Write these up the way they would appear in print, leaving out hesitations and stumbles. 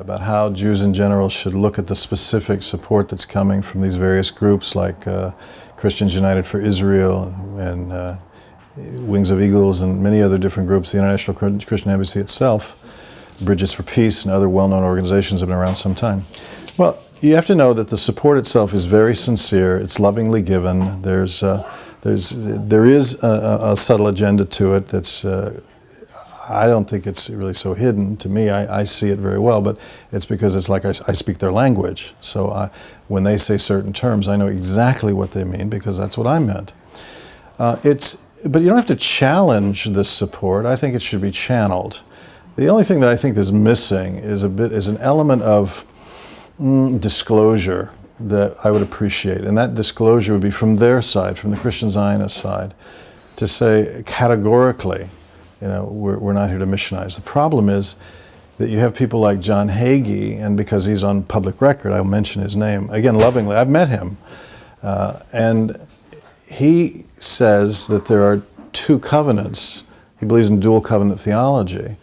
about how Jews in general should look at the specific support that's coming from these various groups like Christians United for Israel and Wings of Eagles and many other different groups, the International Christian Embassy itself, Bridges for Peace and other well-known organizations have been around some time. Well, you have to know that the support itself is very sincere, it's lovingly given, there is a subtle agenda to it that's I don't think it's really so hidden. To me, I see it very well, but it's because it's like I speak their language. So when they say certain terms, I know exactly what they mean because that's what I meant. But you don't have to challenge this support. I think it should be channeled. The only thing that I think is missing is an element of disclosure that I would appreciate. And that disclosure would be from their side, from the Christian Zionist side, to say categorically, you know, we're not here to missionize. The problem is that you have people like John Hagee, and because he's on public record, I'll mention his name, again, lovingly. I've met him. And he says that there are two covenants. He believes in dual covenant theology,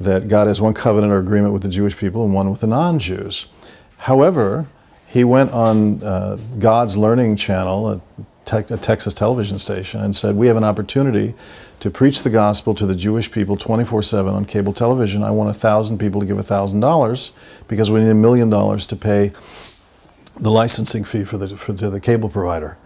that God has one covenant or agreement with the Jewish people and one with the non-Jews. However, he went on God's Learning Channel, a Texas television station, and said, we have an opportunity to preach the gospel to the Jewish people 24/7 on cable television. I want 1,000 people to give $1,000 because we need $1 million to pay the licensing fee to the cable provider.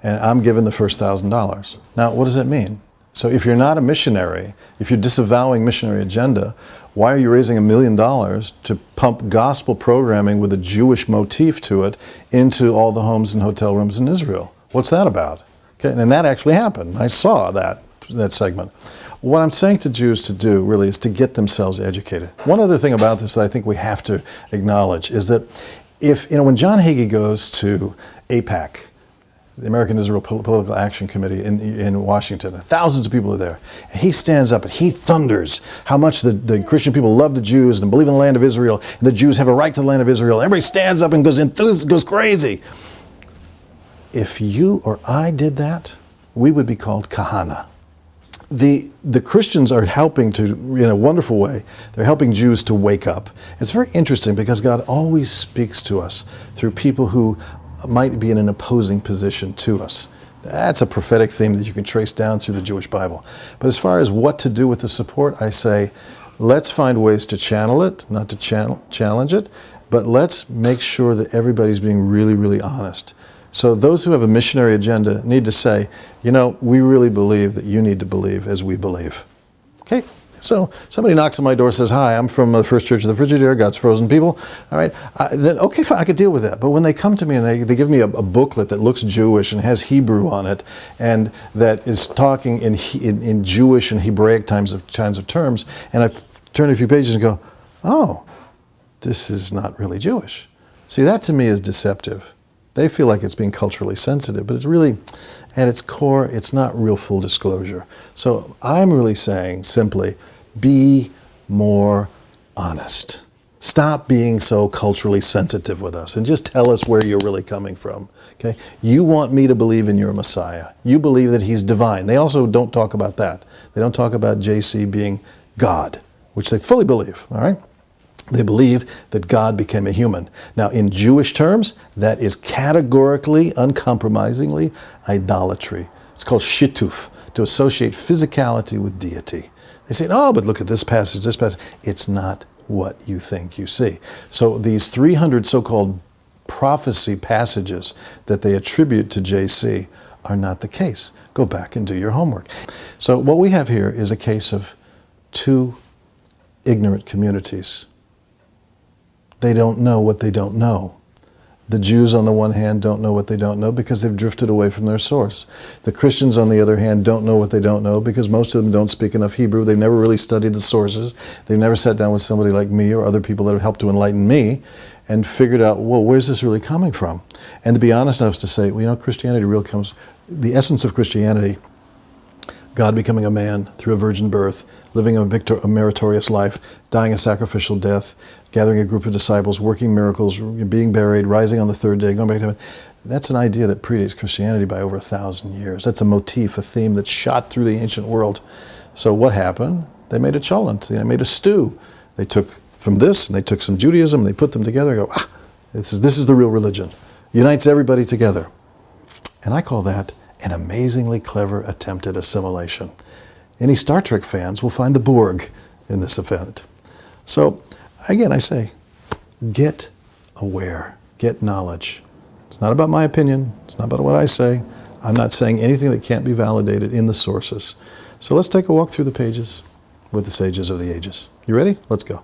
And I'm given the first $1,000. Now, what does that mean? So if you're not a missionary, if you're disavowing missionary agenda, why are you raising $1 million to pump gospel programming with a Jewish motif to it into all the homes and hotel rooms in Israel? What's that about? Okay, and that actually happened. I saw that segment. What I'm saying to Jews to do really is to get themselves educated. One other thing about this that I think we have to acknowledge is that when John Hagee goes to AIPAC, the American Israel Political Action Committee in Washington, thousands of people are there, and he stands up and he thunders how much the Christian people love the Jews and believe in the land of Israel, and the Jews have a right to the land of Israel. Everybody stands up and goes crazy. If you or I did that, we would be called kahana. The Christians are helping to, in a wonderful way, they're helping Jews to wake up. It's very interesting because God always speaks to us through people who might be in an opposing position to us. That's a prophetic theme that you can trace down through the Jewish Bible. But as far as what to do with the support, I say, let's find ways to channel it, not to challenge it, but let's make sure that everybody's being really, really honest. So those who have a missionary agenda need to say, you know, we really believe that you need to believe as we believe. Okay? So somebody knocks on my door and says, hi, I'm from the First Church of the Frigidaire, God's Frozen People. All right, then okay, fine, I could deal with that. But when they come to me and they give me a booklet that looks Jewish and has Hebrew on it and that is talking in Jewish and Hebraic kinds of terms, and I turn a few pages and go, oh, this is not really Jewish. See, that to me is deceptive. They feel like it's being culturally sensitive, but it's really, at its core, it's not real full disclosure. So I'm really saying simply, be more honest. Stop being so culturally sensitive with us and just tell us where you're really coming from. Okay? You want me to believe in your Messiah. You believe that he's divine. They also don't talk about that. They don't talk about JC being God, which they fully believe, all right? They believe that God became a human. Now, in Jewish terms, that is categorically, uncompromisingly idolatry. It's called shituf, to associate physicality with deity. They say, oh, but look at this passage, this passage. It's not what you think you see. So these 300 so-called prophecy passages that they attribute to JC are not the case. Go back and do your homework. So what we have here is a case of two ignorant communities. They don't know what they don't know. The Jews, on the one hand, don't know what they don't know because they've drifted away from their source. The Christians, on the other hand, don't know what they don't know because most of them don't speak enough Hebrew. They've never really studied the sources. They've never sat down with somebody like me or other people that have helped to enlighten me and figured out, well, where's this really coming from? And to be honest enough to say, well, you know, Christianity really comes, the essence of Christianity, God becoming a man through a virgin birth, living a meritorious life, dying a sacrificial death, gathering a group of disciples, working miracles, being buried, rising on the third day, going back to heaven. That's an idea that predates Christianity by over 1,000 years. That's a motif, a theme that shot through the ancient world. So what happened? They made a cholent, they made a stew. They took from this, and they took some Judaism, and they put them together, and go, this is the real religion. Unites everybody together. And I call that an amazingly clever attempt at assimilation. Any Star Trek fans will find the Borg in this event. So, again, I say, get aware, get knowledge. It's not about my opinion, it's not about what I say. I'm not saying anything that can't be validated in the sources. So let's take a walk through the pages with the sages of the ages. You ready? Let's go.